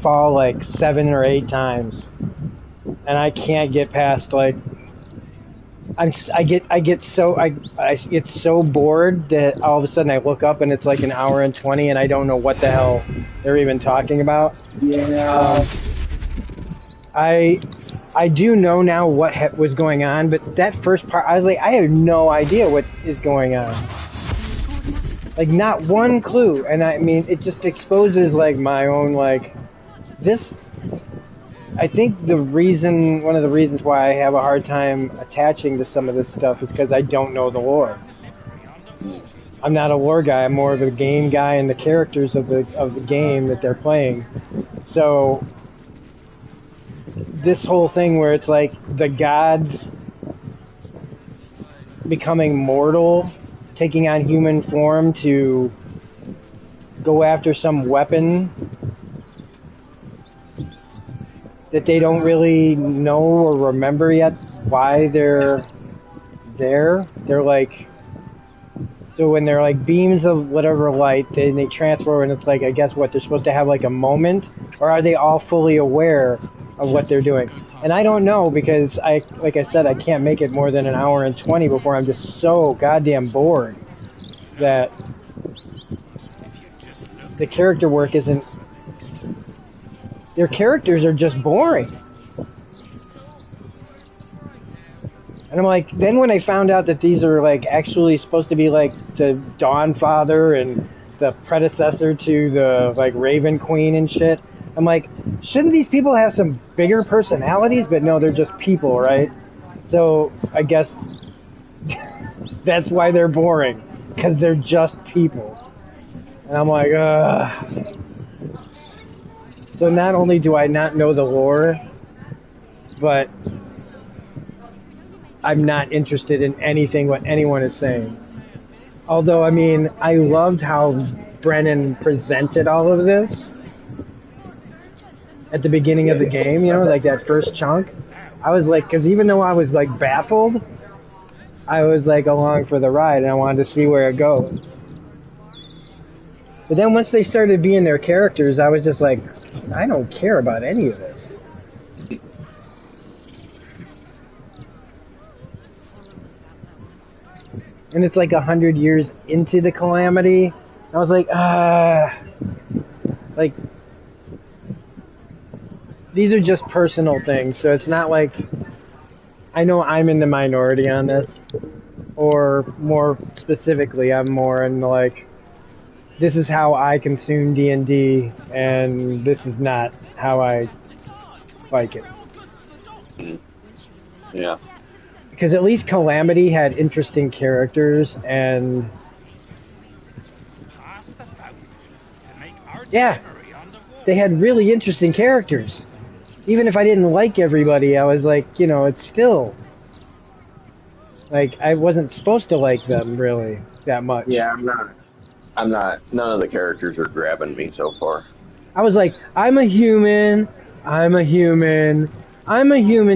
fall like 7 or 8 times, and I can't get past like. I get so bored that all of a sudden I look up and it's like an hour and 20 and I don't know what the hell they're even talking about. Yeah. I do know now what was going on, but that first part, I was like, I have no idea what is going on. Like, not one clue. And I mean, it just exposes, like, my own, like, this... I think one of the reasons why I have a hard time attaching to some of this stuff is because I don't know the lore. I'm not a lore guy. I'm more of a game guy and the characters of the game that they're playing. So... this whole thing where it's like the gods becoming mortal, taking on human form to go after some weapon that they don't really know or remember yet why they're there. They're like, so when they're like beams of whatever light, then they transfer and it's like, I guess what, they're supposed to have like a moment? Or are they all fully aware of what they're doing? And I don't know because like I said, I can't make it more than an hour and 20 before I'm just so goddamn bored that the character work isn't, their characters are just boring. And I'm like, then when I found out that these are like actually supposed to be like the Dawn Father and the predecessor to the like Raven Queen and shit, I'm like, shouldn't these people have some bigger personalities? But no, they're just people, right? So I guess that's why they're boring, because they're just people. And I'm like, ugh. So not only do I not know the lore, but I'm not interested in anything what anyone is saying. Although, I mean, I loved how Brennan presented all of this at the beginning of the game, you know, like that first chunk. I was like, because even though I was like baffled, I was like along for the ride and I wanted to see where it goes. But then once they started being their characters, I was just like, I don't care about any of this. And it's like 100 years into the calamity. I was like, like, these are just personal things, so it's not like, I know I'm in the minority on this, or more specifically, I'm more in the, like, this is how I consume D&D, and this is not how I like it. Yeah. Because at least Calamity had interesting characters, and yeah, they had really interesting characters. Even if I didn't like everybody, I was like, you know, it's still like I wasn't supposed to like them really that much. Yeah, I'm not. None of the characters are grabbing me so far. I was like, I'm a human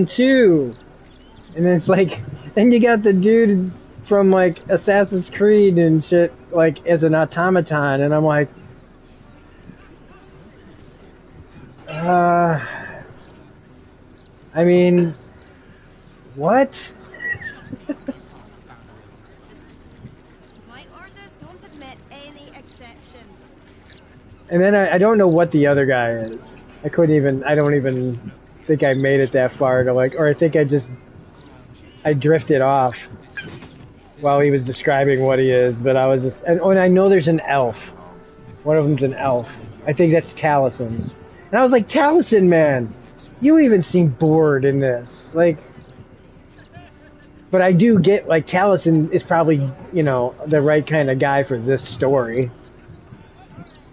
too. And then it's like, then you got the dude from like Assassin's Creed and shit, like as an automaton, and I'm like, I mean, what? My orders don't admit any exceptions. And then I don't know what the other guy is. I don't even think I made it that far to like, or I think I drifted off while he was describing what he is, but I was just, and I know there's an elf. One of them's an elf. I think that's Taliesin. And I was like, Taliesin, man, you even seem bored in this. Like, but I do get, like, Taliesin is probably, you know, the right kind of guy for this story.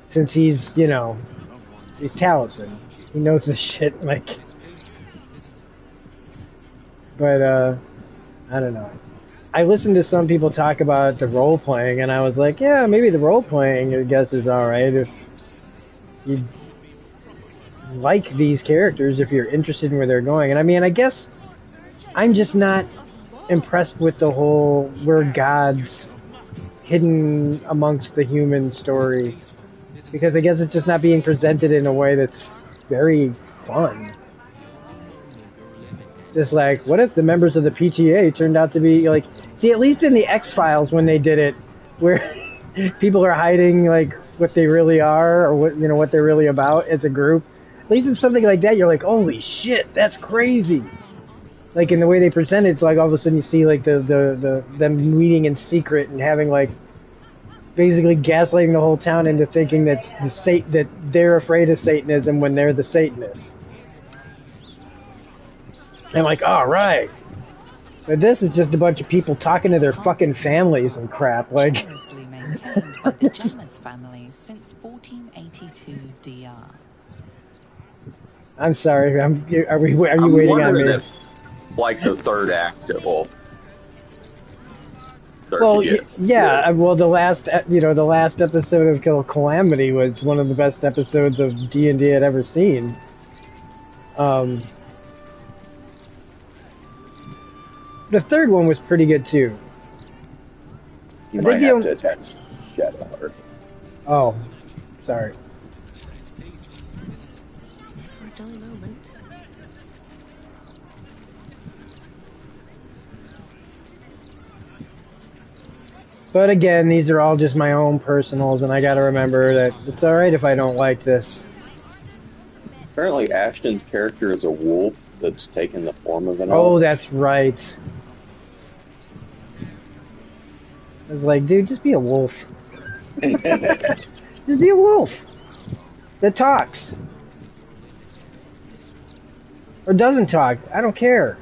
Since he's, you know, he's Taliesin. He knows this shit, like, but, I don't know. I listened to some people talk about the role-playing, and I was like, yeah, maybe the role-playing, I guess, is alright if you like these characters, if you're interested in where they're going. And I mean, I guess I'm just not impressed with the whole we're gods hidden amongst the human story. Because I guess it's just not being presented in a way that's very fun. Just like, what if the members of the PTA turned out to be like, see, at least in the X-Files when they did it, where people are hiding like what they really are or what they're really about as a group. At least in something like that, you're like, holy shit, that's crazy. Like in the way they present it, it's like all of a sudden you see like them meeting in secret and having like basically gaslighting the whole town into thinking that that they're afraid of Satanism when they're the Satanists. And like, all right. But this is just a bunch of people talking to their fucking families and crap. Like, generously maintained by the Jarmuth family since 1482 DR. I'm sorry. Are you I'm waiting on me? if, like, the third act will. Well, yeah. Well, the last episode of Kill Calamity was one of the best episodes of D&D I'd ever seen. The third one was pretty good too. You might have to attach Shadowheart. Oh, sorry. For a dull moment. But again, these are all just my own personals, and I gotta remember that it's alright if I don't like this. Apparently, Ashton's character is a wolf that's taken the form of an elf. Oh, elf. that's right. I was like, dude, just be a wolf. Just be a wolf that talks. Or doesn't talk. I don't care.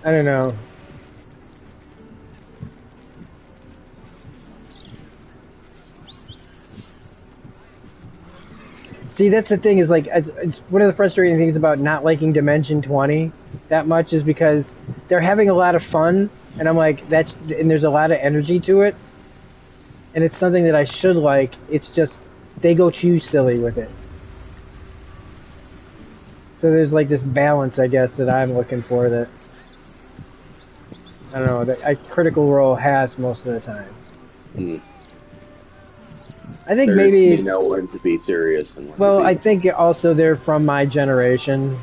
I don't know. See, that's the thing is like, it's one of the frustrating things about not liking Dimension 20 that much is because they're having a lot of fun, and I'm like, and there's a lot of energy to it, and it's something that I should like. It's just they go too silly with it. So there's like this balance, I guess, that I'm looking for that I don't know that Critical Role has most of the time. I think maybe you know when to be serious and when to be... I think also they're from my generation,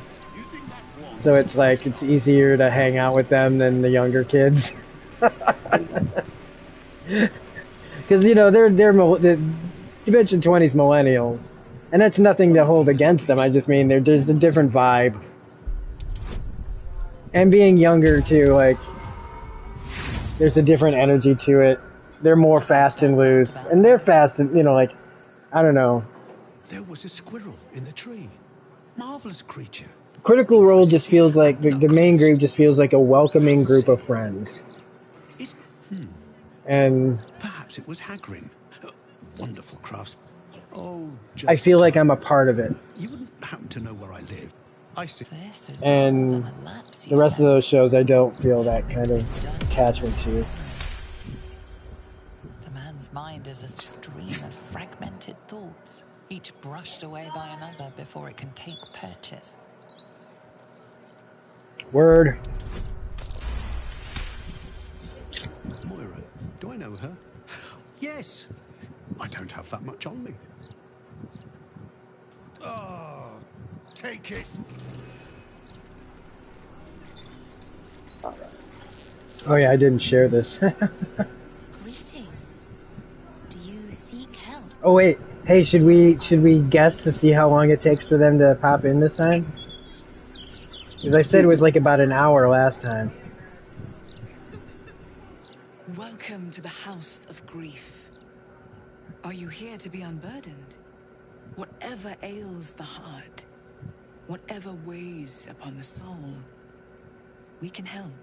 so it's like it's easier to hang out with them than the younger kids. Because they're Dimension 20's millennials, and that's nothing to hold against them. I just mean there's a different vibe, and being younger too, like there's a different energy to it. They're more fast and loose, and they're fast and like I don't know. There was a squirrel in the tree. Marvelous creature. Critical Role just feels like the main group just feels like a welcoming group of friends. And perhaps it was Hagrin. Wonderful crafts. Oh, I feel like I'm a part of it. You wouldn't happen to know where I live. I see. And the rest of those shows, I don't feel that kind of attachment to. The man's mind is a stream of fragmented thoughts, each brushed away by another before it can take purchase. Word. Moira, do I know her? Yes. I don't have that much on me. Oh, take it. Oh yeah, I didn't share this. Greetings. Do you seek help? Oh wait, hey, should we guess to see how long it takes for them to pop in this time? Because I said it was like about an hour last time. Welcome to the House of Grief. Are you here to be unburdened? Whatever ails the heart, whatever weighs upon the soul, we can help.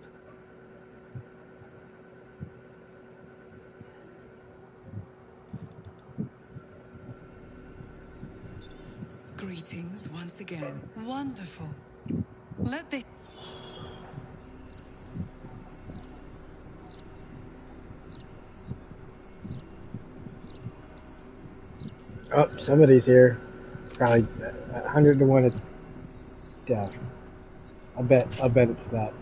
Greetings once again. Wonderful. Let the... Oh, somebody's here. Probably 100 to 1 it's death. I'll bet it's that.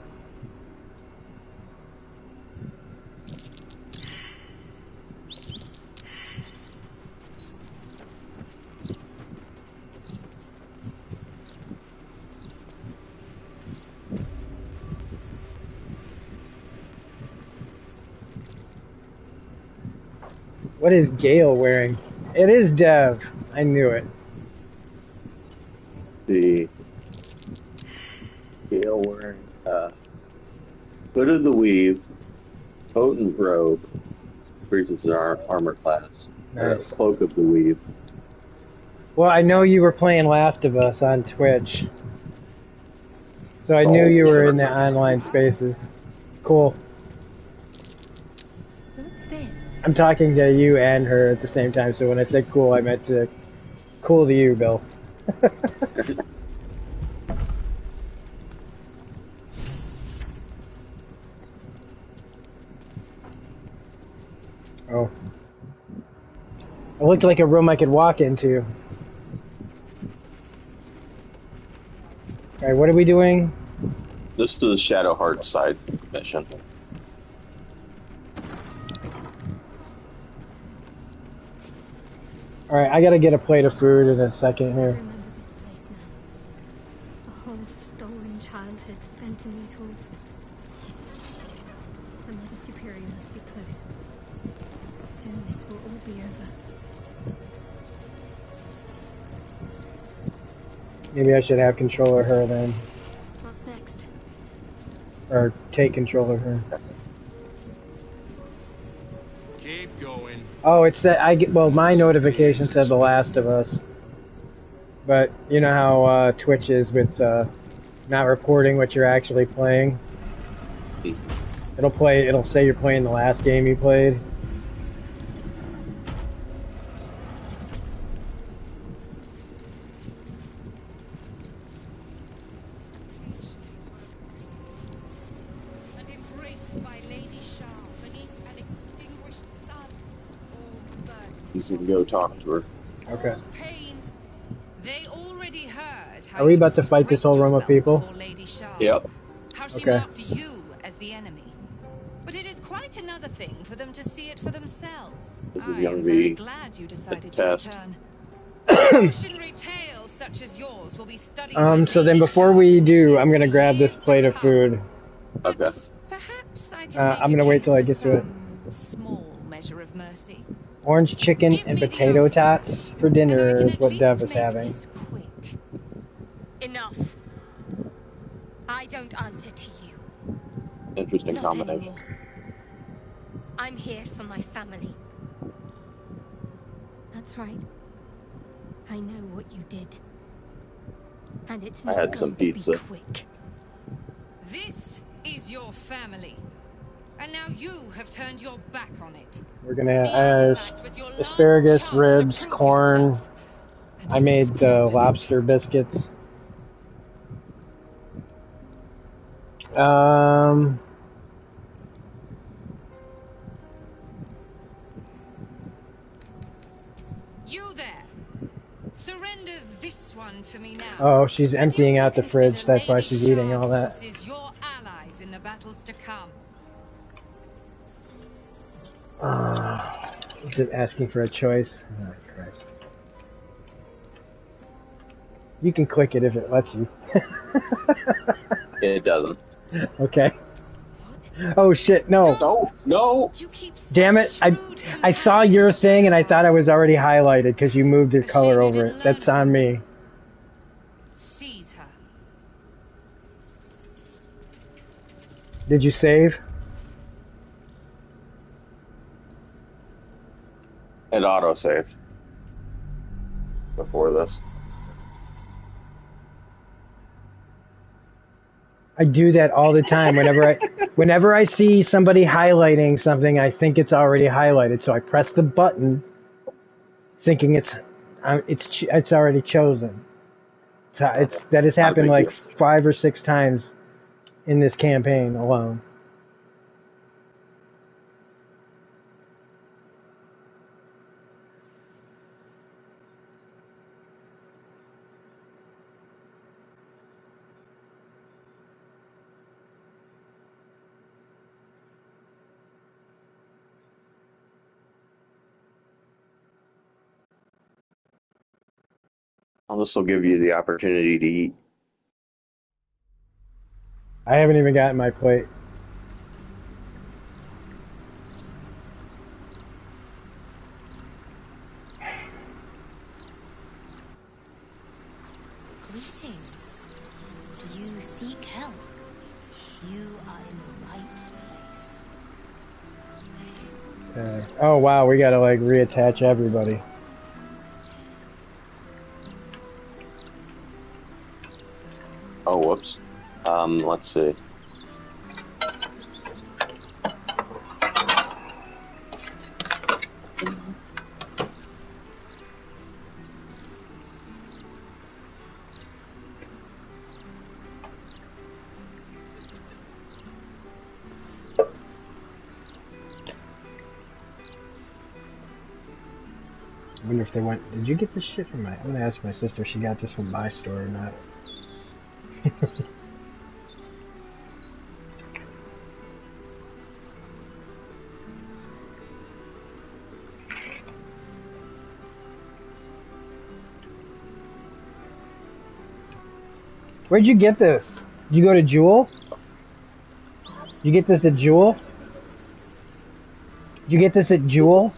What is Gale wearing? It is Dev. I knew it. The Gale wearing Hood of the Weave, Potent Robe, increases our armor class. Nice. Cloak of the Weave. Well, I know you were playing Last of Us on Twitch. So I knew you were in the online spaces. Cool. What's this? I'm talking to you and her at the same time, so when I said cool, I meant to cool to you, Bill. Oh. It looked like a room I could walk into. Alright, what are we doing? This is the Shadowheart side mission. Alright, I gotta get a plate of food in a second I here. remember this place now. A whole stolen childhood spent in these halls. The Mother Superior must be close. Soon this will all be over. Maybe I should have control of her then. What's next? Or take control of her. Keep going. Oh, it's that well, my notification said The Last of Us. But you know how Twitch is with not reporting what you're actually playing. It'll say you're playing the last game you played. And embraced by Lady Shah beneath an extinguished sun. All burdens. You can go talk to her. Okay. All pains. They already heard how Are we you about to fight this whole room of disgraced people? yourself before Lady Shah. Yep. How she Okay. marked you as the enemy. But it is quite another thing for them to see it for themselves. This is I gonna am very be glad you decided to test. return. Cautionary tales such as yours will be studied by So then Lady before Shah's we do, initiates I'm gonna for grab this years to plate of come. food. But Okay. perhaps I can I'm gonna wait till I get to it. Small measure of mercy. Orange chicken Give and me the potato outfit, tots for and I dinner can is at what least Dev is make having. this quick. Enough. I don't answer to you. Interesting Not combination. anymore. I'm here for my family. That's right. I know what you did. And it's I not had some going to be pizza. quick. This is your family. And now you have turned your back on it. We're gonna The have artifact was your last asparagus, chance to ribs, prove corn. yourself. And I you made the squandered it. lobster biscuits. Um, You there. Surrender this one to me now. oh, she's And you emptying can out the consider fridge. That's why Lady she's eating Shah's all that. forces your allies in the battles to come. Is it asking for a choice? Oh, Christ. You can click it if it lets you. It doesn't. Okay. Oh shit, no. No, no. You keep such Damn it. shrewd I saw your thing and I thought I was already highlighted because you moved your A color shame you over didn't it. That's learn on from me. Seize her. Did you save? It auto-saved before this. I do that all the time. Whenever I see somebody highlighting something, I think it's already highlighted. So I press the button, thinking it's already chosen. So that has happened like 5 or 6 times in this campaign alone. Well, this will give you the opportunity to eat. I haven't even gotten my plate. Greetings. Do you seek help? You are in the right place. Oh wow, we gotta like reattach everybody. Oh, whoops. Let's see. I wonder if they went. Did you get this shit from my? I'm gonna ask my sister if she got this from my store or not. Where'd you get this? Did you go to Jewel? Did you get this at Jewel? Did you get this at Jewel?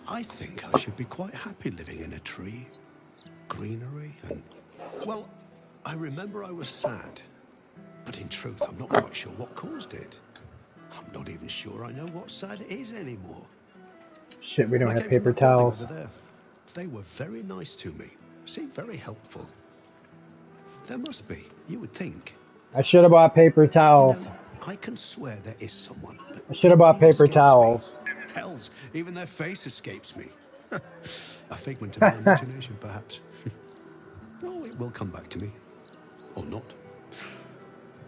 I think I should be quite happy living in a tree. Greenery and... Well, I remember I was sad. But in truth, I'm not quite sure what caused it. I'm not even sure I know what sad is anymore. Shit, we don't I have came paper from that building towels. over there. They were very nice to me. Seemed very helpful. There must be, you would think. I should have bought paper towels. You know, I can swear there is someone. But I should have bought their name paper escapes towels. me. Hells, even their face escapes me. A figment of my imagination, perhaps. Oh, it will come back to me. Or not.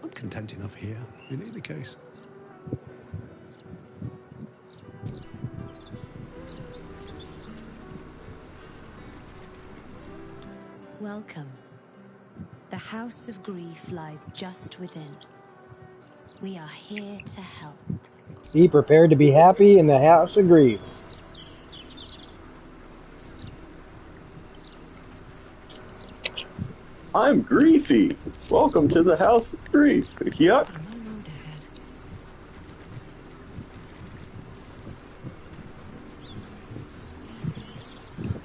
I'm content enough here, in either case. Welcome. The House of Grief lies just within. We are here to help. Be prepared to be happy in the House of Grief. I'm Griefy. Welcome to the House of Grief. Yuck.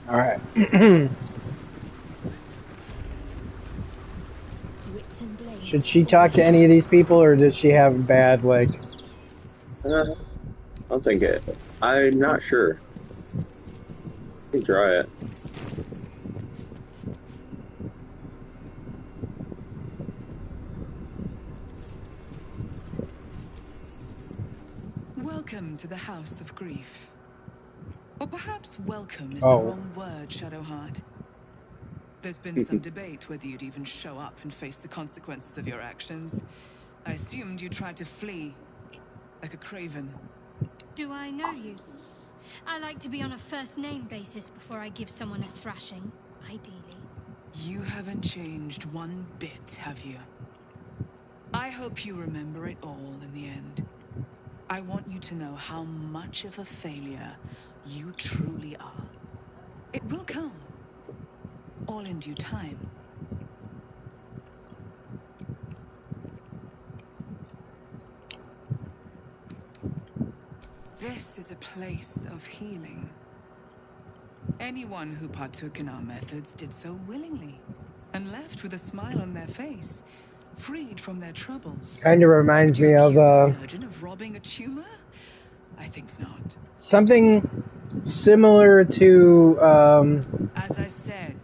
Alright. Should she talk to any of these people, or does she have bad, like... I'll think it. I'm not sure. You can try it. Welcome to the House of Grief. Or perhaps welcome is Oh. the wrong word, Shadowheart. There's been some debate whether you'd even show up and face the consequences of your actions. I assumed you tried to flee, like a craven. Do I know you? I like to be on a first-name basis before I give someone a thrashing, ideally. You haven't changed one bit, have you? I hope you remember it all in the end. I want you to know how much of a failure you truly are. It will come. All in due time. This is a place of healing. Anyone who partook in our methods did so willingly, and left with a smile on their face, freed from their troubles. Kind of reminds me of, a surgeon of robbing a tumor? I think not. something similar to, As I said,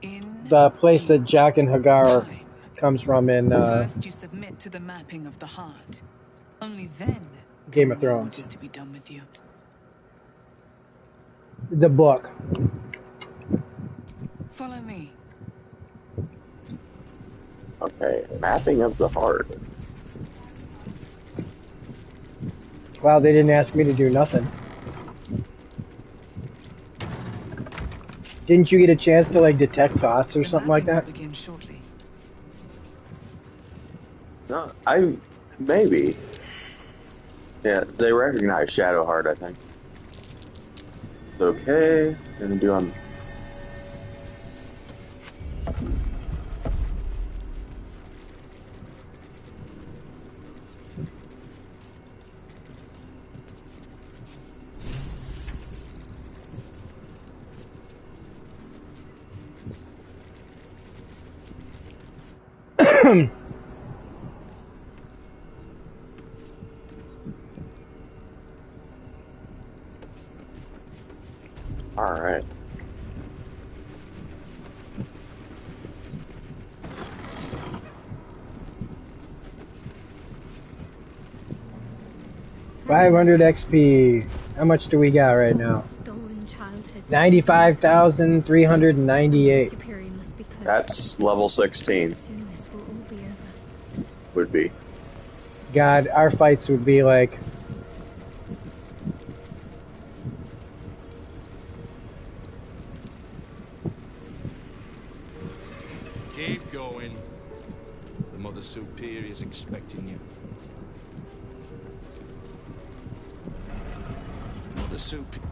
in the place that Jack and Hagar time. comes from in, First you submit to the mapping of the heart. Only then Game can of we know Thrones. what is to be done with you. the book. Follow me. Okay, mapping of the heart. Wow, they didn't ask me to do nothing. Didn't you get a chance to, like, detect thoughts or The something like mapping that? will begin shortly. No, maybe. Yeah, they recognize Shadowheart, I think. Okay, gonna do on. All right. $500 XP. How much do we got right now? Stolen childhoods. 95,398. Superior must be close. That's level 16 Soon this will all be over. would be. God, our fights would be like... Keep going. The Mother Superior's expecting you. Mother Superior.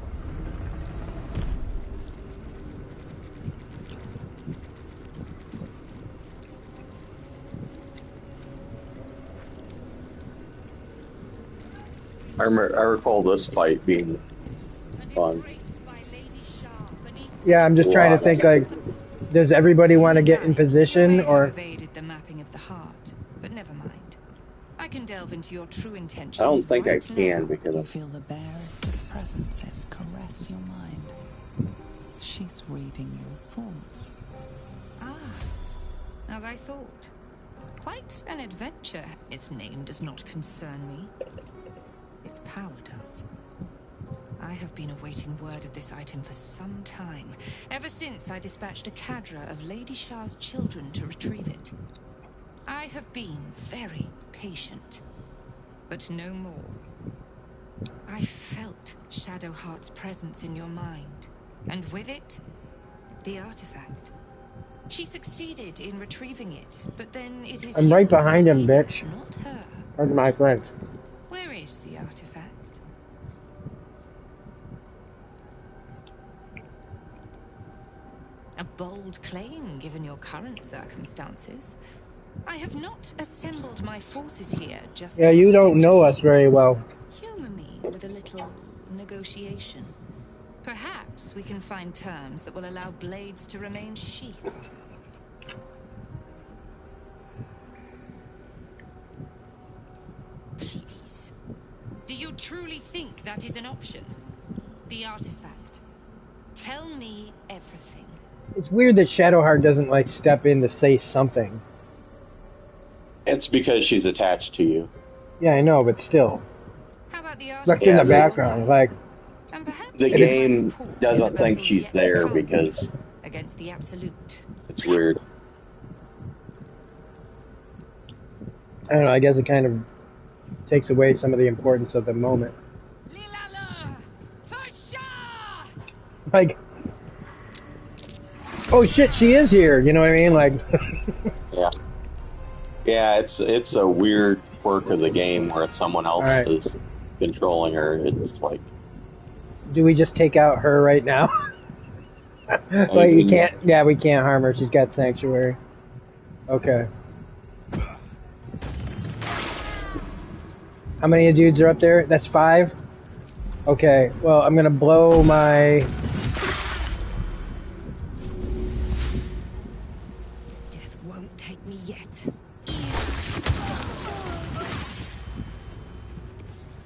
I recall this fight being fun. Yeah, I'm just trying to think, like, does everybody want to get in position, or... evaded the mapping of the heart, but never mind. I can delve into your true intentions. I don't think I right can now. because You feel the barest of presences caress your mind. She's reading your thoughts. Ah, as I thought. Quite an adventure. Its name does not concern me. Its power does. I have been awaiting word of this item for some time, ever since I dispatched a cadre of Lady Shah's children to retrieve it. I have been very patient, but no more. I felt Shadowheart's presence in your mind, and with it, the artifact. She succeeded in retrieving it, but then it is I'm right you behind who him, need it, bitch. not her. Pardon my French. Where is the artifact? A bold claim, given your current circumstances. I have not assembled my forces here just Yeah, to you don't know us spectate. very well. Humor me with a little negotiation. Perhaps we can find terms that will allow blades to remain sheathed. Please. Do you truly think that is an option? The artifact. Tell me everything. It's weird that Shadowheart doesn't, like, step in to say something. it's because she's attached to you. Yeah, I know, but still. How about the Like, artifact? in the Yeah, background, like... And perhaps The you might game support in doesn't the think battles she's yet to there come because against the absolute. it's weird. I don't know, I guess it kind of takes away some of the importance of the moment. Lilala, for Shah! Like... Oh shit, she is here, you know what I mean? Like... Yeah. Yeah, it's a weird quirk of the game where if someone else Alright. is controlling her, it's like Do we just take out her right now? Like, you can't... Yeah, we can't harm her, she's got Sanctuary. Okay. How many dudes are up there? That's 5? Okay, well, I'm gonna blow my... Death won't take me yet.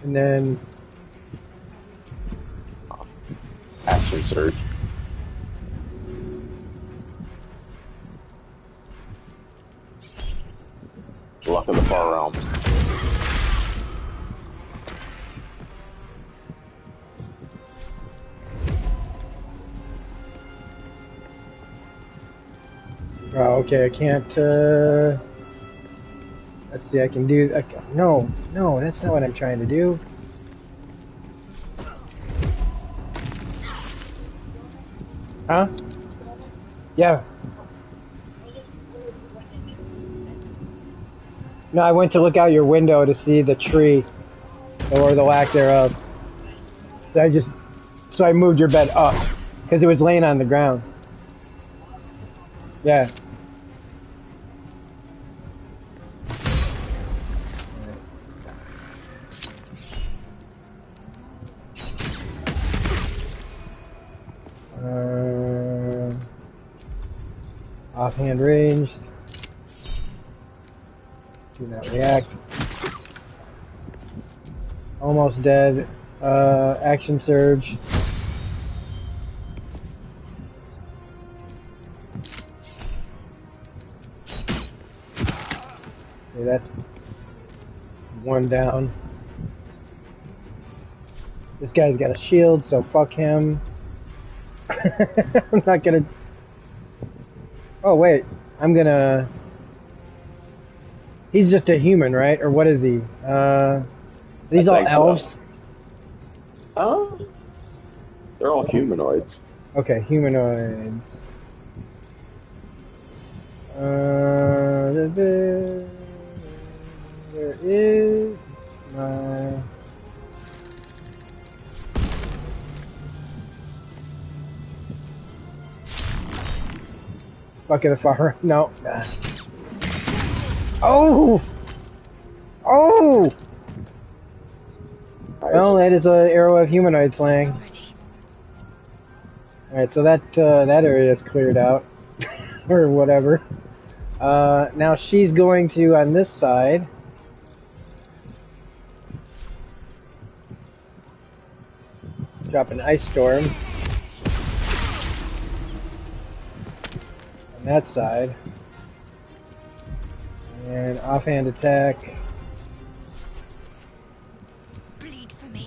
And then... action surge. Luck of the Far Realms. Oh, okay, I can't, let's see, I can do... No, that's not what I'm trying to do. Huh? Yeah. No, I went to look out your window to see the tree, or the lack thereof. So I moved your bed up, because it was laying on the ground. Yeah. Offhand ranged. Do not react. Almost dead. Action surge. Okay, that's one down. This guy's got a shield, so fuck him. I'm not gonna... Oh, wait. I'm gonna... He's just a human, right? Or what is he? These all elves? Oh, they're all humanoids. Okay, humanoids. There is my... Bucket of fire. No. Nah. Oh! Oh! Nice. Well, that is an arrow of humanoid slang. Alright, so that area is cleared out. Or whatever. Now she's going to, on this side... drop an ice storm. On that side. And offhand attack. Bleed for me.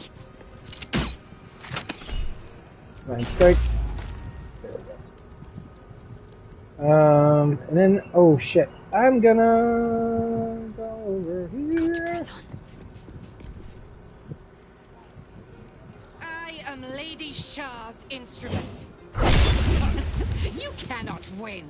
Line strike. There we go. And then, oh shit. I'm gonna go over here. I am Lady Shah's instrument. You cannot win.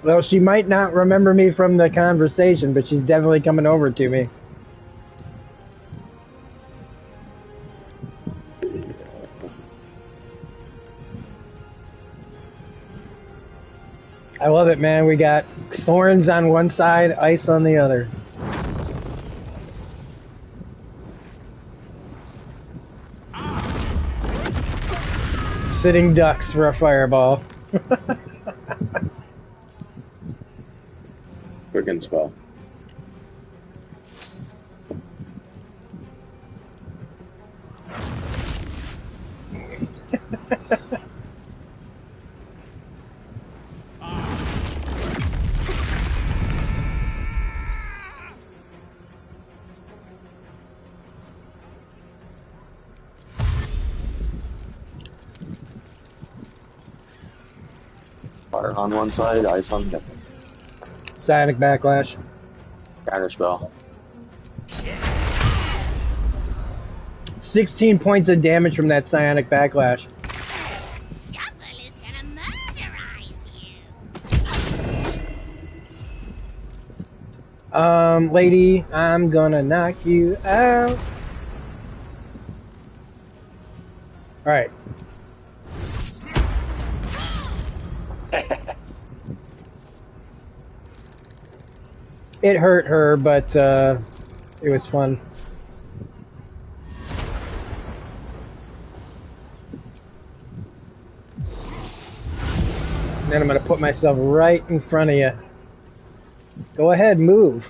Well, she might not remember me from the conversation, but she's definitely coming over to me. I love it, man. We got thorns on one side, ice on the other. Sitting ducks for a fireball. Quicken spell. Fire on one side, ice on the other. Psionic backlash. Counter spell. 16 points of damage from that psionic backlash. Shuffle is gonna murderize you. Lady, I'm gonna knock you out. Alright. It hurt her, but it was fun. And then I'm gonna put myself right in front of you. Go ahead, move.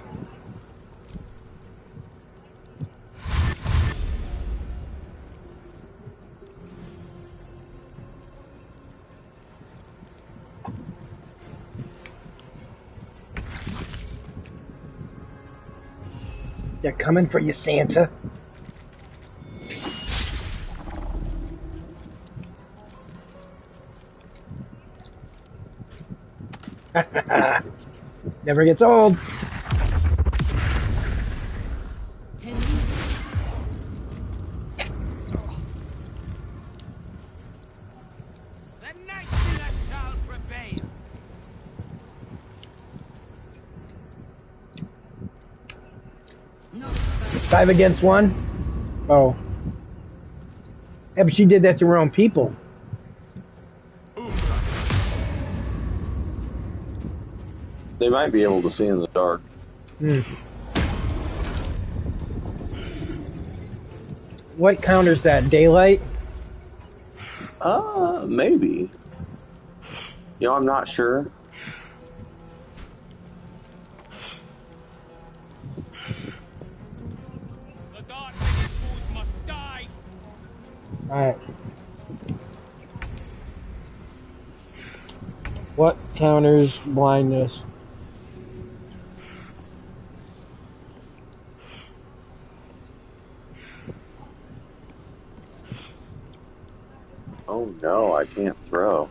They're coming for you, Santa. Never gets old. The Nightingale shall prevail. 5 against 1? Oh. Yeah, but she did that to her own people. They might be able to see in the dark. Hmm. What counters that? Daylight? Maybe. You know, I'm not sure. The dark fools must die. Alright. What counters blindness? Oh no, I can't throw.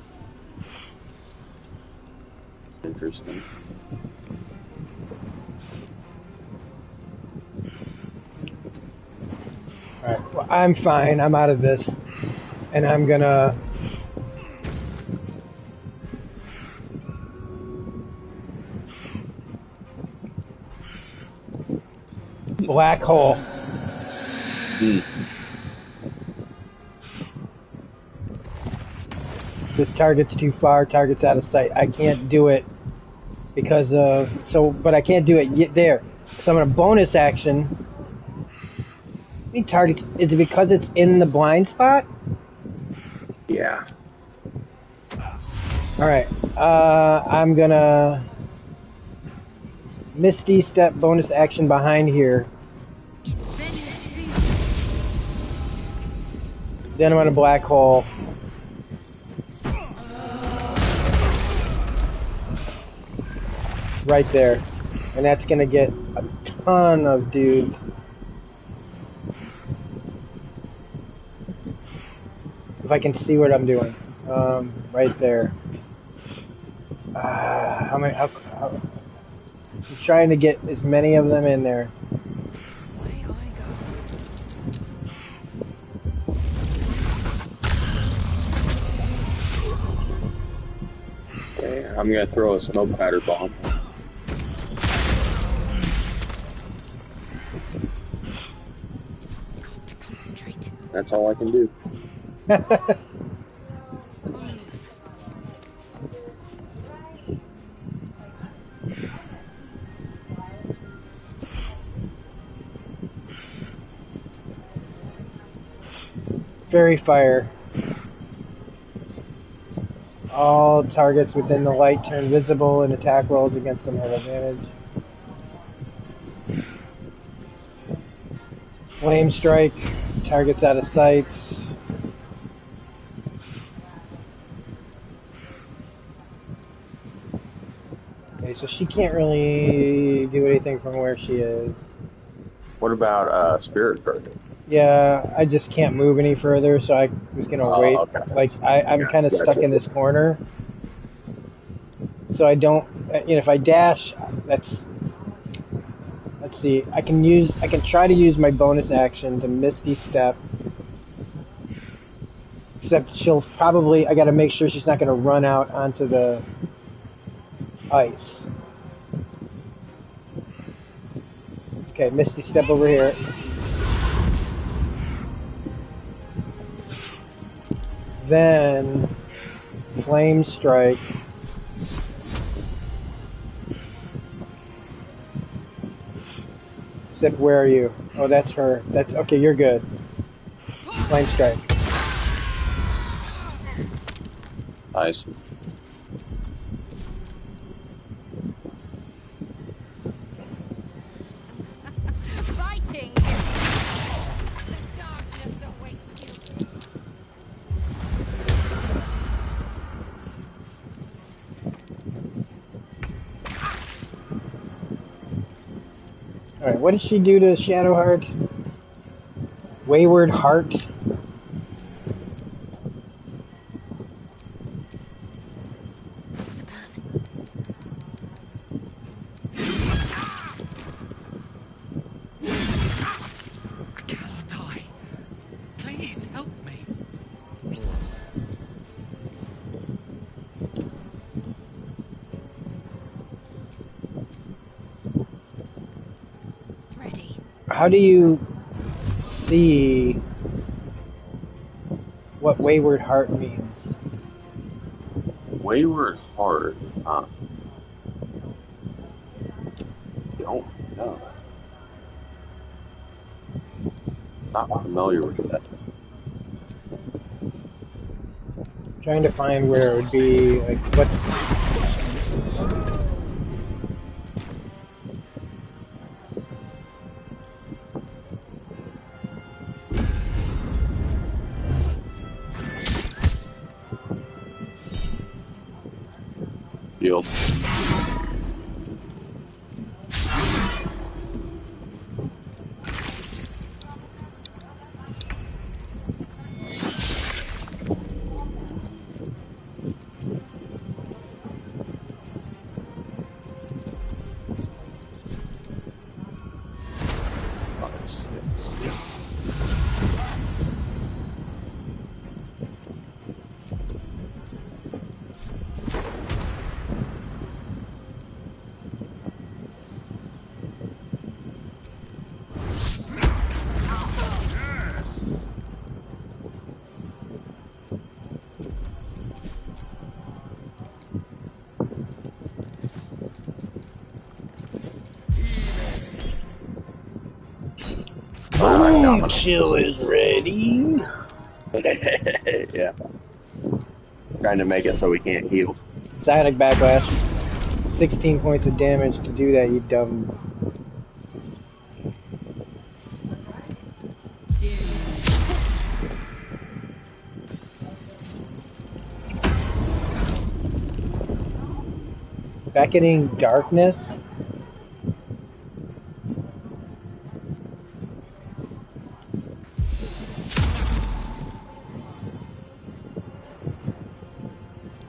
Interesting. Alright, well, I'm fine. I'm out of this. And I'm gonna... Black hole. This target's too far, target's out of sight. I can't do it because of... but I can't do it yet there. So I'm gonna bonus action. How many targets? Is it because it's in the blind spot? Yeah. Alright. I'm gonna... Misty Step bonus action behind here. Then I'm gonna black hole. Right there. And that's gonna get a ton of dudes. If I can see what I'm doing. Right there. I'm trying to get as many of them in there. Okay, I'm gonna throw a smoke powder bomb. Concentrate. That's all I can do. Fairy fire. All targets within the light turn visible and attack rolls against them have advantage. Flame strike. Targets out of sight. Okay, so she can't really do anything from where she is. What about spirit target? Yeah, I just can't move any further, so I was gonna wait. Okay. Like I'm kind of stuck in this corner, so I don't. If I dash, that's. Let's see. I can try to use my bonus action to Misty Step. Except she'll probably. I got to make sure she's not gonna run out onto the ice. Okay, Misty Step over here. Then Flame Strike. Sip, where are you? Oh, that's her. That's okay. You're good. Flame Strike. Nice. Fighting is the darkness awaits you. Alright, what did she do to Shadowheart? Wayward Heart? I cannot die. Please help me. Ready. How do you see what Wayward Heart means? Wayward Heart, huh? Don't know. not familiar with that. Trying to find where it would be, like, what's... Shield. Boom! Chill is ready. Yeah. Trying to make it so we can't heal. Psionic backlash. 16 points of damage to do that, you dumb. Beckoning darkness?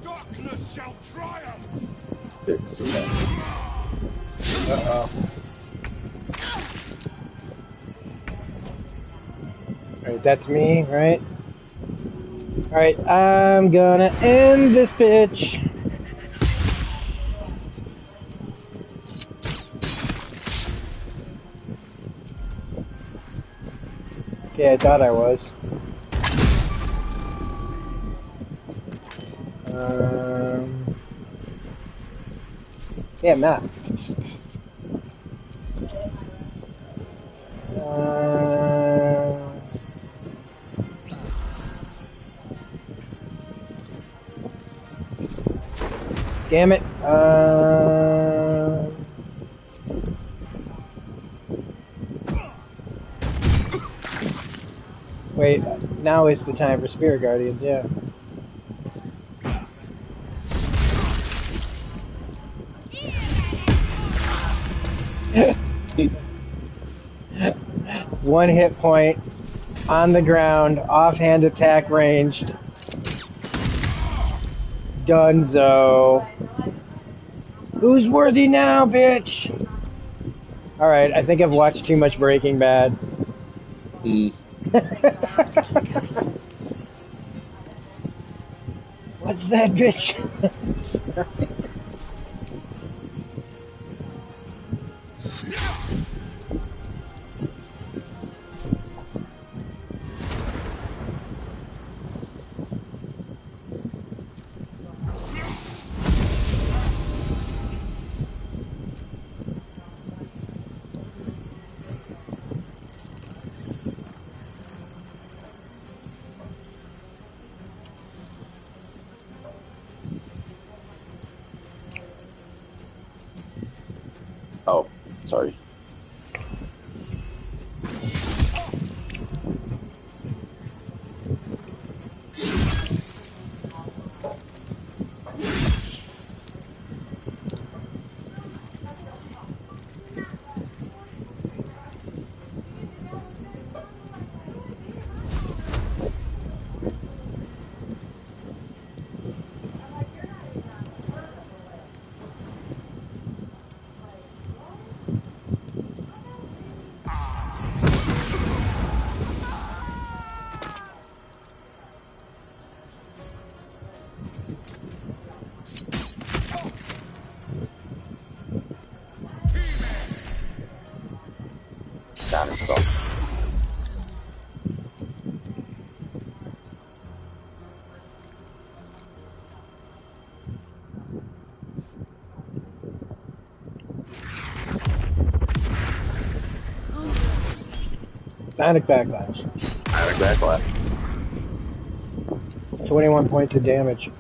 Darkness shall triumph! Uh-oh. Alright, that's me, right? Alright, I'm gonna end this bitch. Okay, I thought I was. Yeah, I'm not. Finish this. Damn it. Wait, now is the time for Spirit Guardians, yeah. One hit point, on the ground, offhand attack ranged. Dunzo. Who's worthy now, bitch? Alright, I think I've watched too much Breaking Bad. What's that, bitch? Sorry. Oh, sorry. Counter spell. Sonic Backlash. Sonic Backlash. 21 points of damage.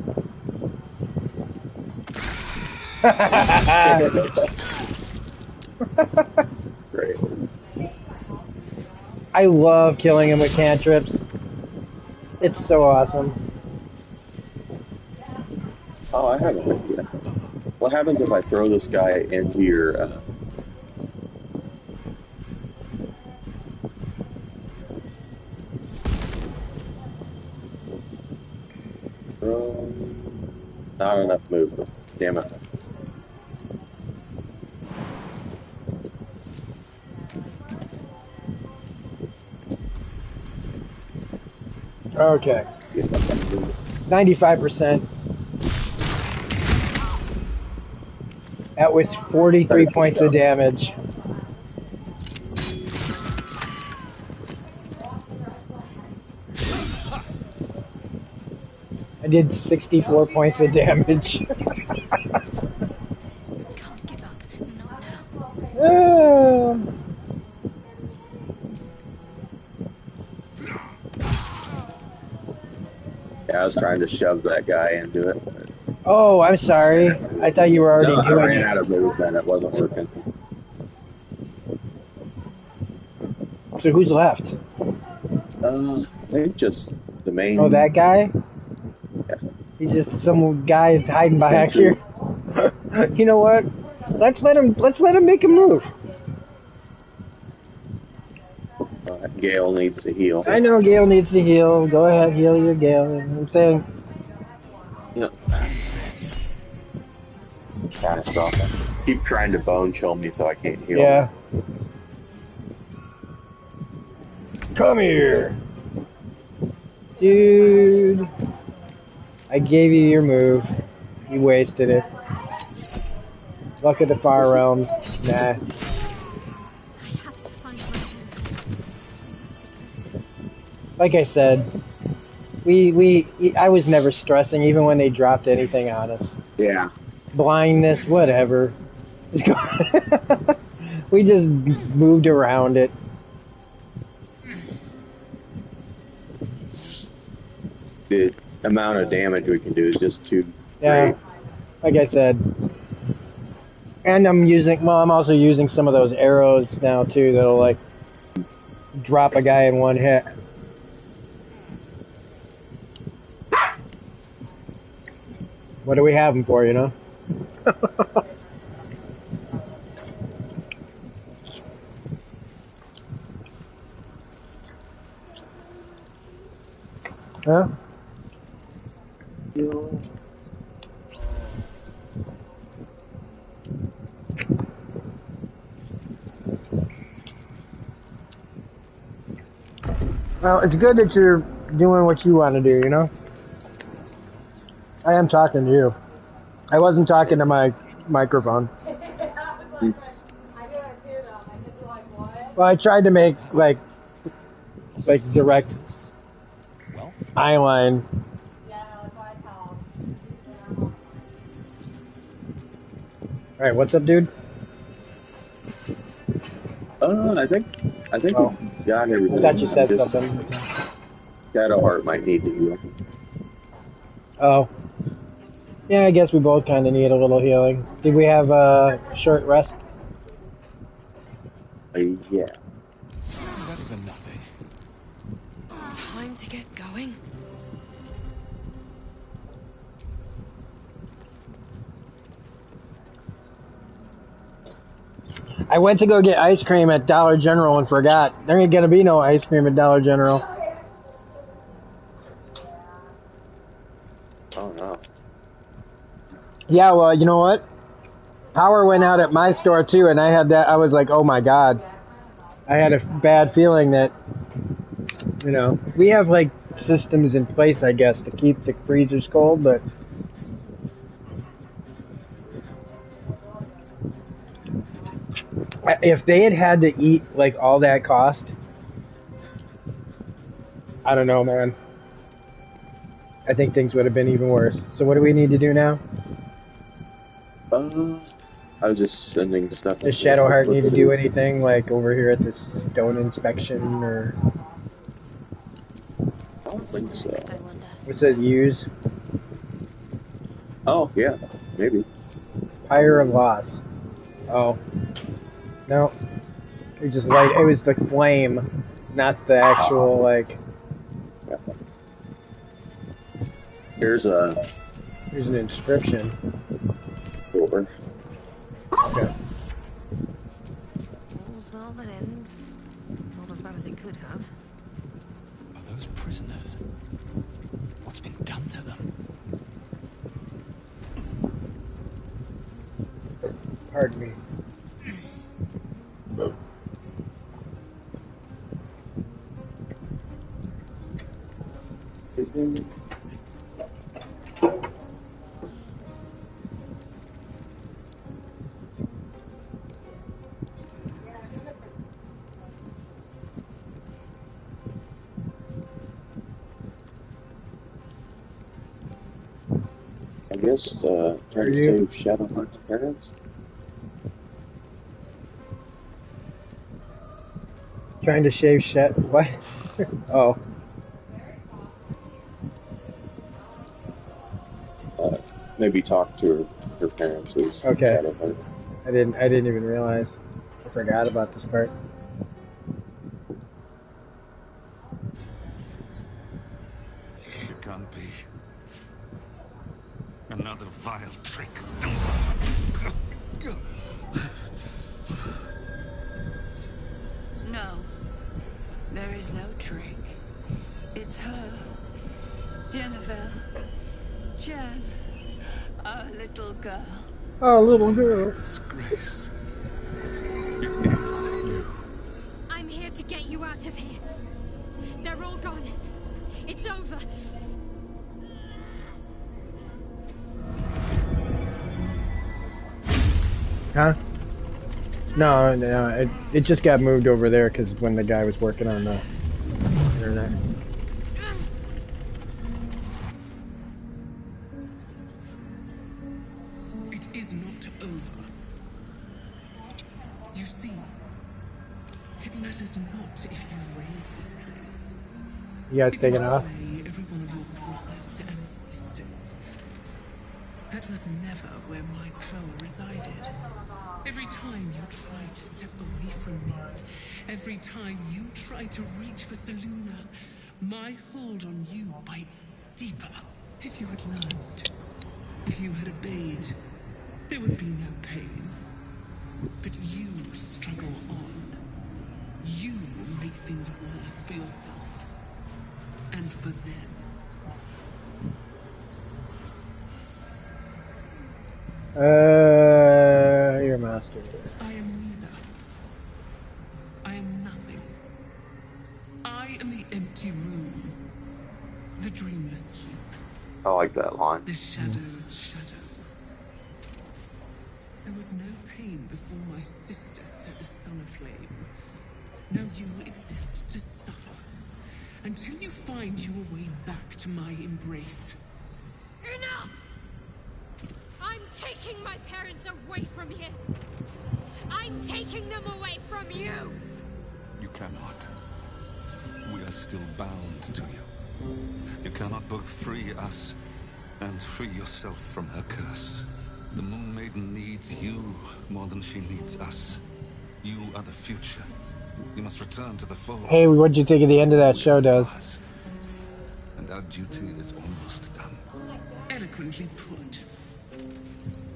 Great. I love killing him with cantrips. It's so awesome. Oh, I have an idea. What happens if I throw this guy into your... Not enough movement. Damn it. Okay. 95%. That was 43 points of damage. I did 64 points of damage. Can't give up. Not now. Yeah, I was trying to shove that guy into it. But Oh, I'm sorry. I thought you were already no, I doing ran it. out of movement. It wasn't working. So who's left? I think just the main... Oh, that guy? Yeah. He's just some guy hiding back Thank you. here. You know what? Let's let him make a move. Gale needs to heal. I know Gale needs to heal. Go ahead, heal your Gale. I'm saying, Yeah. Catastrophic. Keep trying to bone chill me so I can't heal. yeah. Come here. Dude. I gave you your move. You wasted it. Luck of the Far Realms. Nah. I have to find my move. Like I said, I was never stressing even when they dropped anything on us. Yeah. Blindness, whatever. We just moved around it. The amount of damage we can do is just too Yeah. great. Like I said. And I'm also using some of those arrows now too that'll like drop a guy in one hit. What do we have them for, you know? Huh? Well, it's good that you're doing what you want to do, you know? I am talking to you. I wasn't talking to my microphone. Well, I tried to make, like direct eye line. Alright, what's up, dude? I think Oh. we got everything. I thought you said Just something. Shadowheart might need to heal. Oh. Yeah, I guess we both kind of need a little healing. Did we have a short rest? Yeah. Better than nothing. Time to get going. I went to go get ice cream at Dollar General and forgot. There ain't gonna be no ice cream at Dollar General. Oh no. Yeah, well, you know what? Power went out at my store too, and I had that. I was like, oh my god. I had a bad feeling that, you know, we have like systems in place, I guess, to keep the freezers cold, but if they had to eat like all that cost, I don't know, man. I think things would have been even worse. So what do we need to do now? I was just sending stuff. Does Shadowheart need to do anything, like over here at this stone inspection, or? I don't think so. It says use. Oh, yeah, maybe. Pyre of Loss. Oh. No. It was just light. It was the flame, not the actual, like... Yeah. Here's an inscription. Door. Okay. All's well that ends. Not as bad as it could have. Are those prisoners? What's been done to them? Pardon me. I guess trying to save Shadowheart's parents. Trying to shave shit. What? Oh. Maybe talk to her parents as Okay. Shadowheart. I didn't even realize. I forgot about this part. It can't be. Another vile trick. No. There is no trick. It's her. Jennifer. Jen. Our little girl. Oh, little girl. Disgrace. It is you. I'm here to get you out of here. They're all gone. It's over. Huh? No, it just got moved over there because when the guy was working on the internet. It is not over. You see, it matters not if you raise this place. You guys If taking you off? slay every one of your brothers and sisters. That was never where my power resided. Every time you try to step away from me, every time you try to reach for Seluna, my hold on you bites deeper. If you had learned, if you had obeyed, there would be no pain. But you struggle on. You make things worse for yourself. And for them. Your master. I am neither. I am nothing. I am the empty room. The dreamless sleep. I like that line. The shadow's shadow. There was no pain before my sister set the sun aflame. Now you exist to suffer. Until you find your way back to my embrace. Enough! I'm taking my parents away from here. I'm taking them away from you. You cannot. We are still bound to you. You cannot both free us and free yourself from her curse. The Moon Maiden needs you more than she needs us. You are the future. You must return to the fold. Hey, what'd you think of the end of that show, Does? And our duty is almost done. Eloquently put.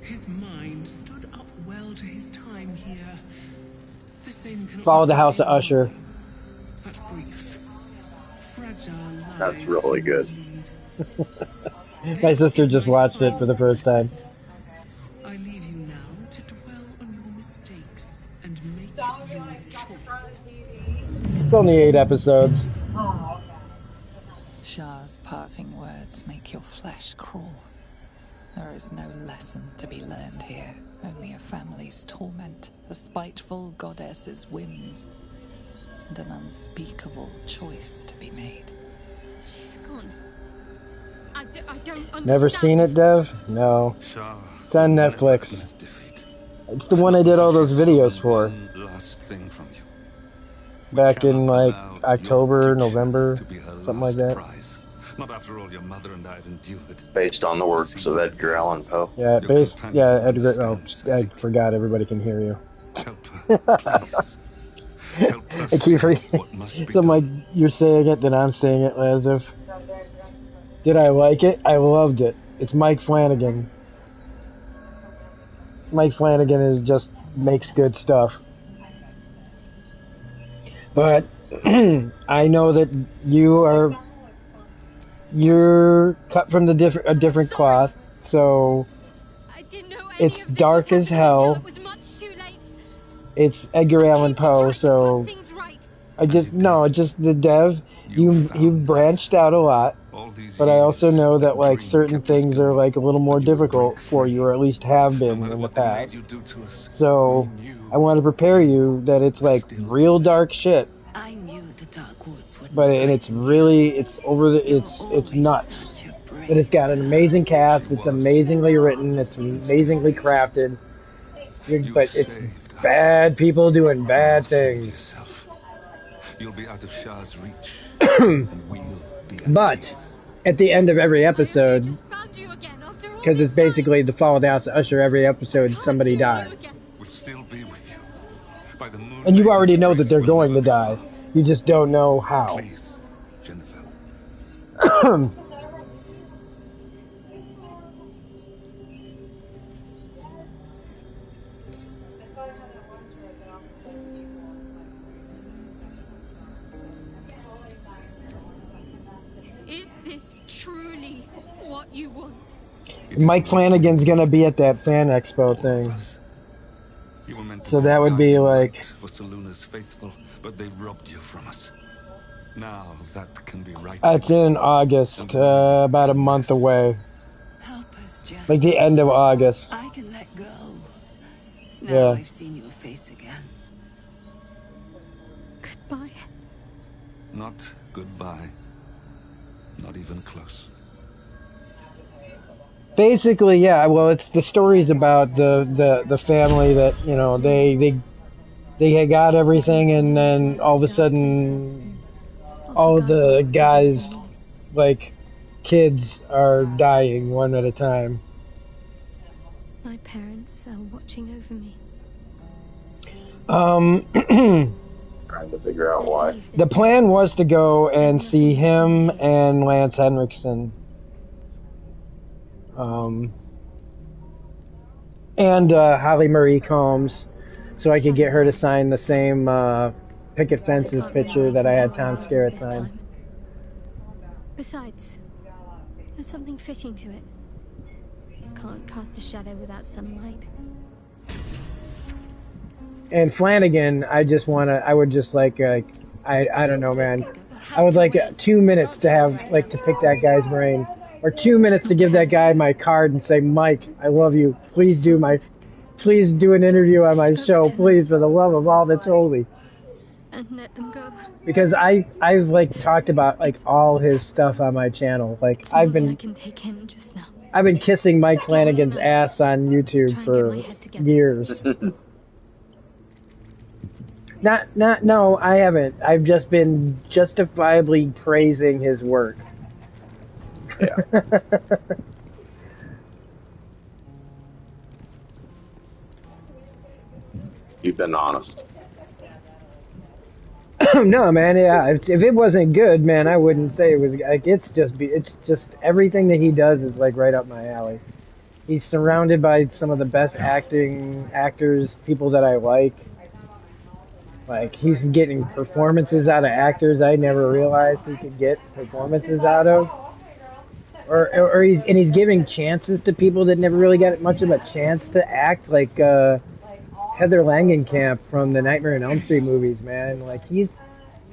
His mind stood up well to his time here. The same can Follow the House of Usher. Such brief, fragile lives. That's really good. My sister just watched it for the first time. I leave you now to dwell on your mistakes and make your choice. It's only 8 episodes. Shah's parting words make your flesh crawl. There is no lesson to be learned here, only a family's torment, a spiteful goddess's whims, and an unspeakable choice to be made. She's gone. I don't understand. Never seen it, Dev? No. Shah It's on never Netflix. admits defeat. It's the one I did all those videos for. One last thing from you. Back in like Allow October, your November, to be her something like last that. prize. Not after all your mother and I have endured. Based on the works of Edgar Allan Poe. Yeah, Your companion Edgar. Oh, understands, I I think. forgot. Everybody can hear you. Help her, please. Help us I keep see reading. what must be So like done. you're saying it, then I'm saying it as if. Did I like it? I loved it. It's Mike Flanagan. Mike Flanagan is just makes good stuff. But I know that you're cut from a different cloth, so I didn't know any it's of this dark was as happening until hell. it was much too late. It's Edgar I Allan came to Poe, try to so put things right. just the dev. You've branched out a lot, All these but I also years, know that that like dream certain kept us things are going, like a little more and you would difficult break for free. you, or at least have No been matter in the what they made past. you do to us, So we knew I want to prepare you that it's like still real dark shit, I knew the Dark Woods wouldn't but and it's frighten you. really it's over the You're it's always nuts. such a brave But it's got an amazing cast. She It's was, amazingly written. It's and still amazingly is. crafted. You But it's saved us. bad people doing Now bad save things. yourself. You'll be out of Shah's reach, and we'll be at But peace. at the end of every I only episode, just found you again after all because this it's basically the Fall of the House of Usher, every episode time. somebody Can't lose dies. you again. We'll still be with you. By the moon And you Maiden's already know that grace, they're we'll going never to be die. far. You just don't know how. Please, Jennifer. Is this truly what you want? It is Mike what Flanagan's we gonna need. be at that fan expo All of thing. us. You were meant to So be that a would be guiding like- light for Saloon's faithful, but they robbed you from us. Now that can be righted. It's in August, about a month away. Help us, Jack. Like the end of August. I can let go. Now Yeah. I've seen your face again. Goodbye. Not goodbye. Not even close. Basically, yeah. Well, it's the stories about the family that they had got everything, and then all of a sudden, all the guys, like kids, are dying one at a time. My parents are watching over me. Trying to figure out why. The plan was to go and see him and Lance Henriksen. And Holly Marie Combs, so I could get her to sign the same picket fences picture that I had Tom Skerritt sign. Besides, there's something fitting to it. Can't cast a shadow without sunlight. And Flanagan, I would just like, I don't know, man. I would like 2 minutes to have, like, to pick that guy's brain. Or 2 minutes to give that guy my card and say, Mike, I love you. Please do an interview on my show, please, for the love of all that's holy. And let them go. Because I've like talked about like all his stuff on my channel. Like It's more I've than I been can take in just now. kissing Mike Flanagan's ass on YouTube for years. No, I haven't. I've just been justifiably praising his work. Yeah. You've been honest. No, man. Yeah, if it wasn't good, man, I wouldn't say it was. Like, it's just everything that he does is like right up my alley. He's surrounded by some of the best actors, people that I like. Like, he's getting performances out of actors I never realized he could get performances out of. Or he's giving chances to people that never really got much of a chance to act, like Heather Langenkamp from the Nightmare on Elm Street movies, man. Like, he's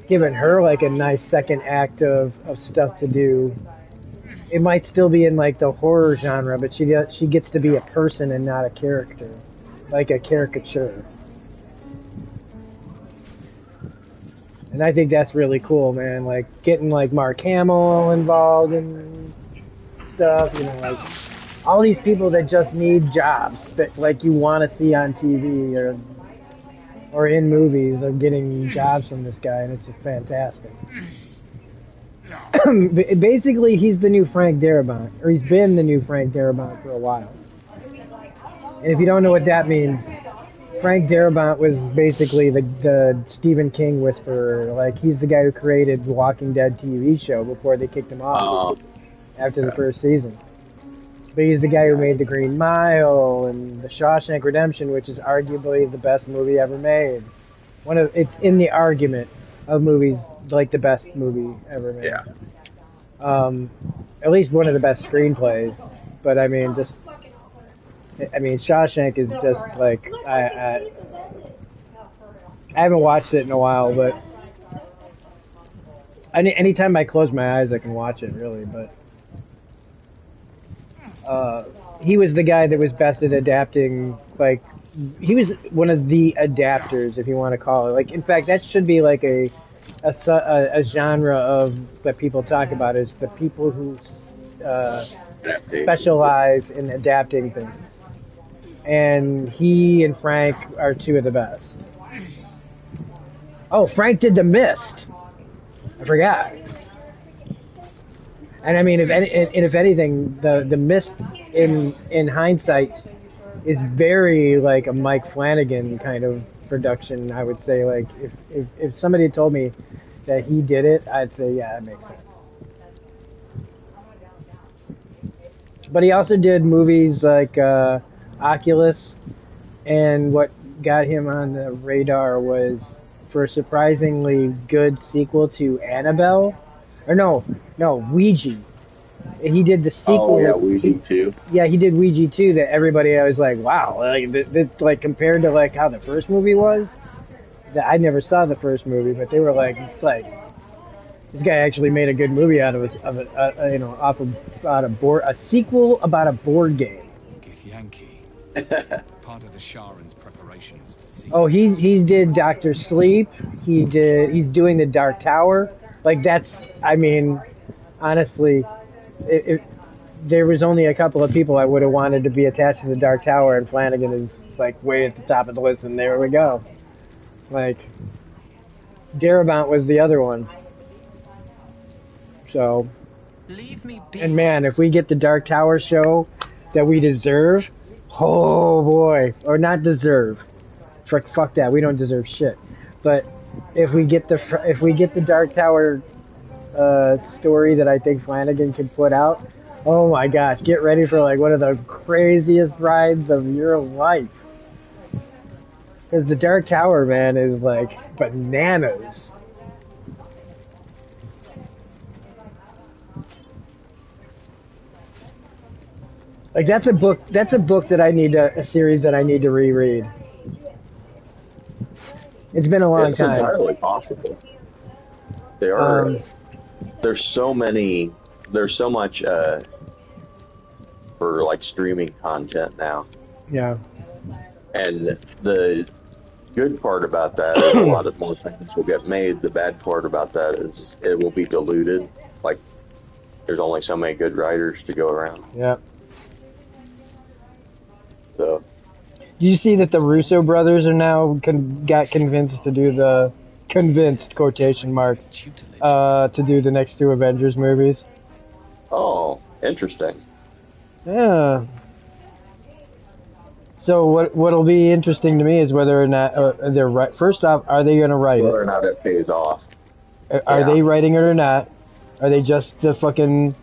giving her like a nice second act of stuff to do. It might still be in like the horror genre, but she gets to be a person and not a character, like a caricature. And I think that's really cool, man. Like getting like Mark Hamill involved in stuff, you know, like all these people that just need jobs that like you want to see on TV or in movies are getting jobs from this guy, and it's just fantastic. Basically, he's the new Frank Darabont, or he's been the new Frank Darabont for a while. And if you don't know what that means, Frank Darabont was basically the Stephen King whisperer. Like, he's the guy who created the Walking Dead TV show before they kicked him off after the first season. But he's the guy who made The Green Mile and The Shawshank Redemption, which is arguably the best movie ever made. It's in the argument of movies like the best movie ever made. Yeah. At least one of the best screenplays. But I mean, Shawshank is just like I haven't watched it in a while, but anytime I close my eyes, I can watch it really. But he was the guy that was best at adapting. Like, he was one of the adapters, if you want to call it. Like, in fact, that should be like a genre of that people talk about, is the people who specialize in adapting things. And he and Frank are two of the best. Oh, Frank did The Mist. I forgot. And I mean, if anything, the Mist in hindsight is very like a Mike Flanagan kind of production. I would say, like, if somebody had told me that he did it, I'd say, yeah, that makes sense. But he also did movies like Oculus, and what got him on the radar was for a surprisingly good sequel to Annabelle. Or no, Ouija. He did the sequel. Oh, yeah, Ouija 2. Yeah, he did Ouija 2 that everybody was like, wow, like compared to like how the first movie was. I never saw the first movie, but they were like, it's like, this guy actually made a good movie out of a sequel about a board game. Yankee, part of the Sharon's preparations to see. Oh, he did Doctor Sleep. He's doing the Dark Tower. Like, that's, I mean, honestly, there was only a couple of people I would have wanted to be attached to the Dark Tower, and Flanagan is like way at the top of the list, and there we go. Like, Darabont was the other one. So, Leave me be. and man, if we get the Dark Tower show that we deserve, oh boy, or not deserve, fuck that, we don't deserve shit. But if we get the Dark Tower story that I think Flanagan can put out, oh my gosh, get ready for like one of the craziest rides of your life. Because the Dark Tower, man, is like bananas. Like, that's a book that I need a series that I need to reread. It's been a long time. It's entirely possible. There are there's so much for like streaming content now. Yeah. And the good part about that is a lot of more things will get made. The bad part about that is it will be diluted. Like, there's only so many good writers to go around. Yeah. So, Do you see that the Russo brothers are now got convinced to do the quotation marks to do the next two Avengers movies? oh, interesting. Yeah. So what'll be interesting to me is whether or not they're right. First off, are they going to write Whether it? or not it pays off. Are Yeah. they writing it or not? Are they just the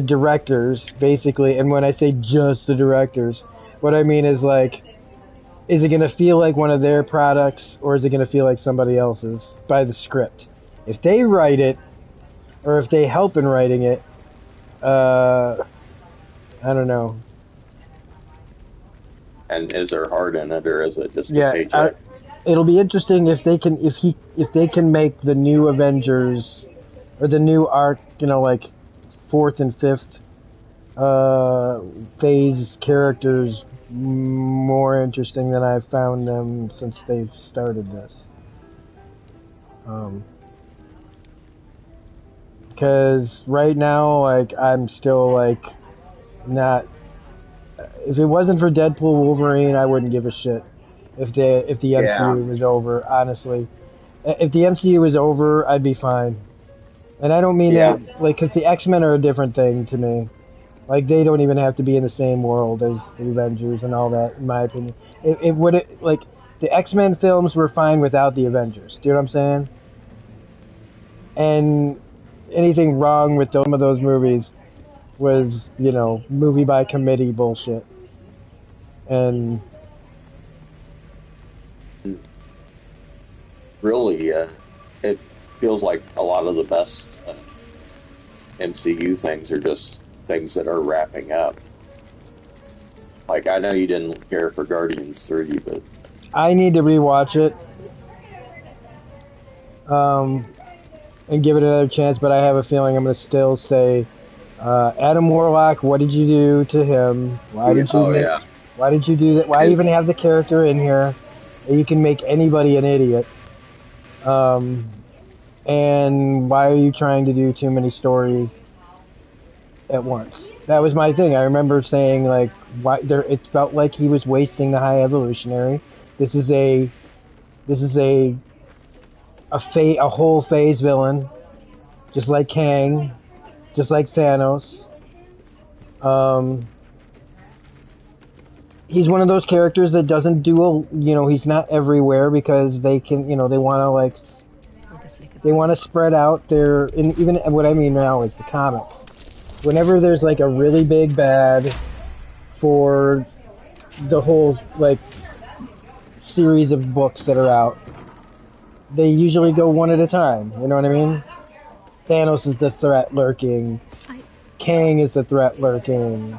directors, basically? And when I say just the directors, what I mean is, like, is it going to feel like one of their products, or is it going to feel like somebody else's by the script? If they write it, or if they help in writing it, I don't know. And is there heart in it, or is it just a Yeah, paycheck? it'll be interesting if they can make the new Avengers or the new arc, like fourth and fifth phase characters more interesting than I've found them since they've started this. Because right now, like, I'm still like not if it wasn't for Deadpool Wolverine, I wouldn't give a shit if the Yeah. MCU was over. Honestly, if the MCU was over, I'd be fine. And I don't mean Yeah. that like because the X-Men are a different thing to me. Like they don't even have to be in the same world as the Avengers and all that, in my opinion. It would like the X-Men films were fine without the Avengers. Do you know what I'm saying? And anything wrong with some of those movies was, you know, movie by committee bullshit. And Really, it feels like a lot of the best MCU things are just things that are wrapping up. Like, I know you didn't care for Guardians 3, but... I need to rewatch it. And give it another chance, but I have a feeling I'm going to still say, Adam Warlock, what did you do to him? Why did you Why did you do that? Why even have the character in here? You can make anybody an idiot. And why are you trying to do too many stories at once? That was my thing. I remember saying, like, why there. It felt like he was wasting the High Evolutionary. This is a whole phase villain, just like Kang, just like Thanos. He's one of those characters that doesn't do he's not everywhere because they can, they want to spread out their, and even what I mean now is the comics. Whenever there's like a really big bad for the whole like series of books that are out, they usually go one at a time. You know what I mean? Thanos is the threat lurking. Kang is the threat lurking.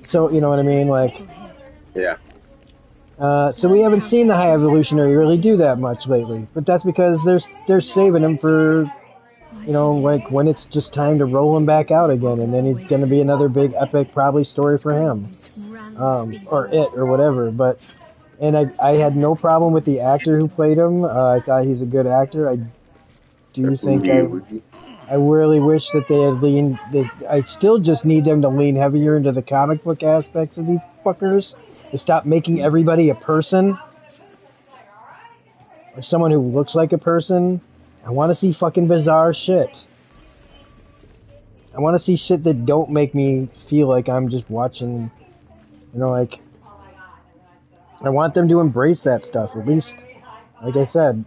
So, you know what I mean? Like, yeah. So we haven't seen the High Evolutionary really do that much lately. But that's because they're saving him for, like when it's just time to roll him back out again. And then he's going to be another big epic probably story for him. Or it, or whatever. And I had no problem with the actor who played him. I thought he's a good actor. I do think I really wish that they had leaned. I still just need them to lean heavier into the comic book aspects of these fuckers. To stop making everybody a person. Or someone who looks like a person. I want to see fucking bizarre shit. I want to see shit that don't make me feel like I'm just watching, like... I want them to embrace that stuff, at least. Like I said,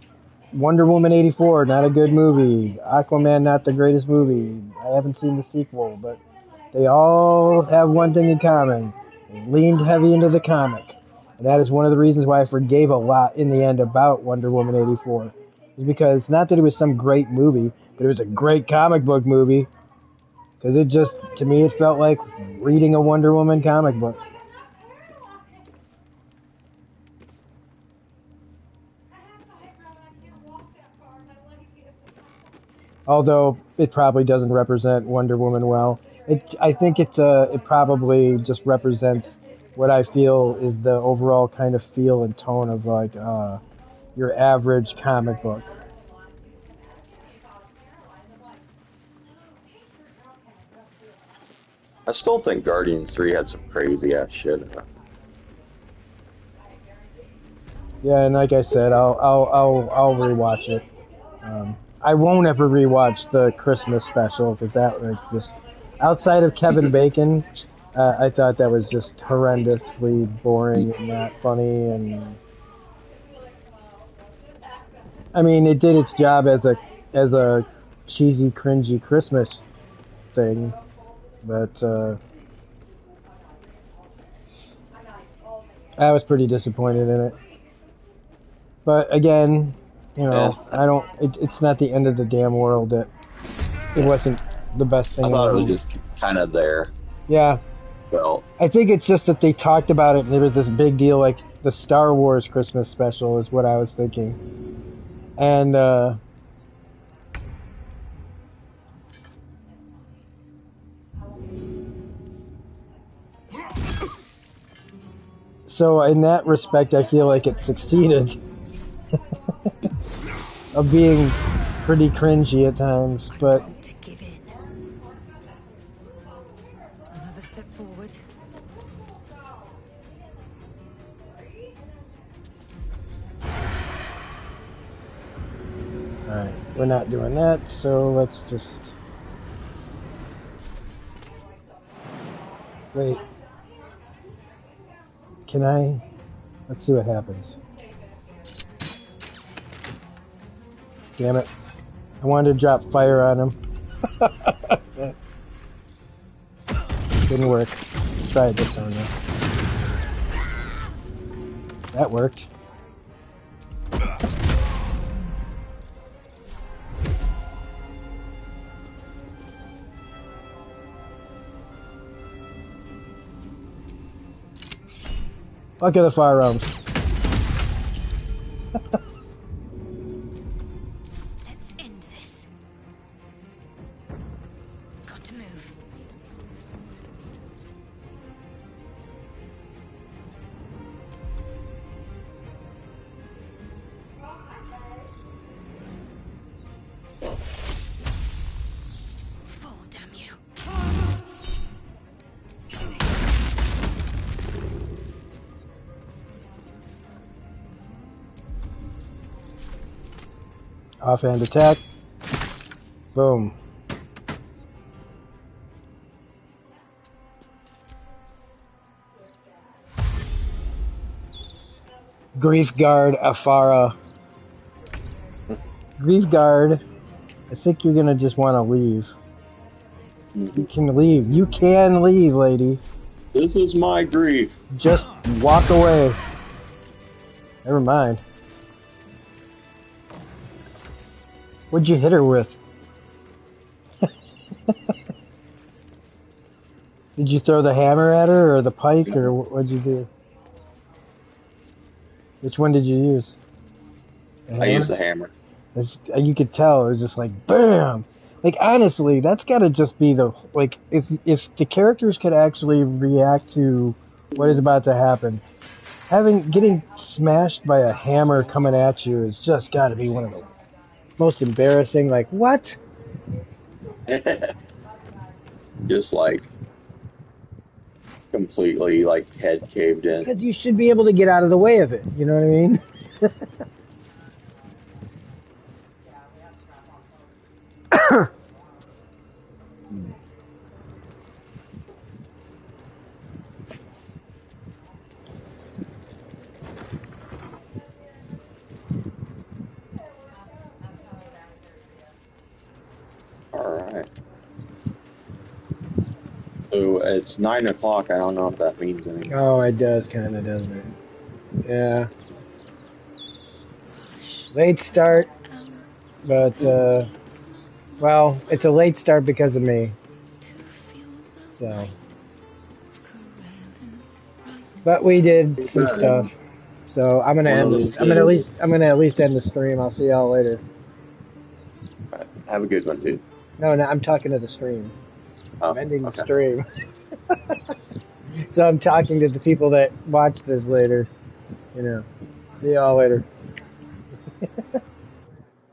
Wonder Woman 84, not a good movie. Aquaman, not the greatest movie. I haven't seen the sequel, but they all have one thing in common. They leaned heavy into the comic. And that is one of the reasons why I forgave a lot in the end about Wonder Woman 84. Is because, not that it was some great movie, but it was a great comic book movie. Because it just, to me, it felt like reading a Wonder Woman comic book. Although it probably doesn't represent Wonder Woman well. I think it probably just represents what I feel is the overall kind of feel and tone of like your average comic book. I still think Guardians 3 had some crazy ass shit in it. Yeah, and like I said, I'll rewatch it. I won't ever rewatch the Christmas special because that was just outside of Kevin Bacon. I thought that was just horrendously boring and not funny. And I mean, it did its job as a cheesy, cringy Christmas thing, but I was pretty disappointed in it. But again, I don't. It's not the end of the damn world that it wasn't the best thing. I thought it was just kind of there. Yeah. Well, I think it's just that they talked about it and there was this big deal, like the Star Wars Christmas special is what I was thinking. And, so in that respect, I feel like it succeeded of being pretty cringy at times, but We're not doing that, so let's just... Wait. Can I... Let's see what happens. Damn it. I wanted to drop fire on him. Didn't work. Let's try it this time though. That worked. Look at the fire rounds. Let's end this. Got to move. Fall, damn you. Offhand attack. Boom. Grief Guard Afara. Grief Guard, I think you're gonna just want to leave. You can leave. You can leave, lady. This is my grief. Just walk away. Never mind. What'd you hit her with? Did you throw the hammer at her, or the pike, or what'd you do? Which one did you use? I used the hammer. You could tell, it was just like, BAM! Like, honestly, that's gotta just be the, like, if the characters could actually react to what is about to happen, getting smashed by a hammer coming at you is just gotta be one of the most embarrassing, like, what? Just like completely like head caved in. Because you should be able to get out of the way of it, you know what I mean? Alright. So it's 9 o'clock. I don't know if that means anything. Oh, it does, kind of, doesn't it? Yeah. Late start, but, well, it's a late start because of me. So. But we did some stuff. So I'm gonna end this. I'm gonna at least end the stream. I'll see y'all later. Right. Have a good one, dude. No, I'm talking to the stream. Oh, I'm ending okay. the stream. So I'm talking to the people that watch this later. You know. See y'all later.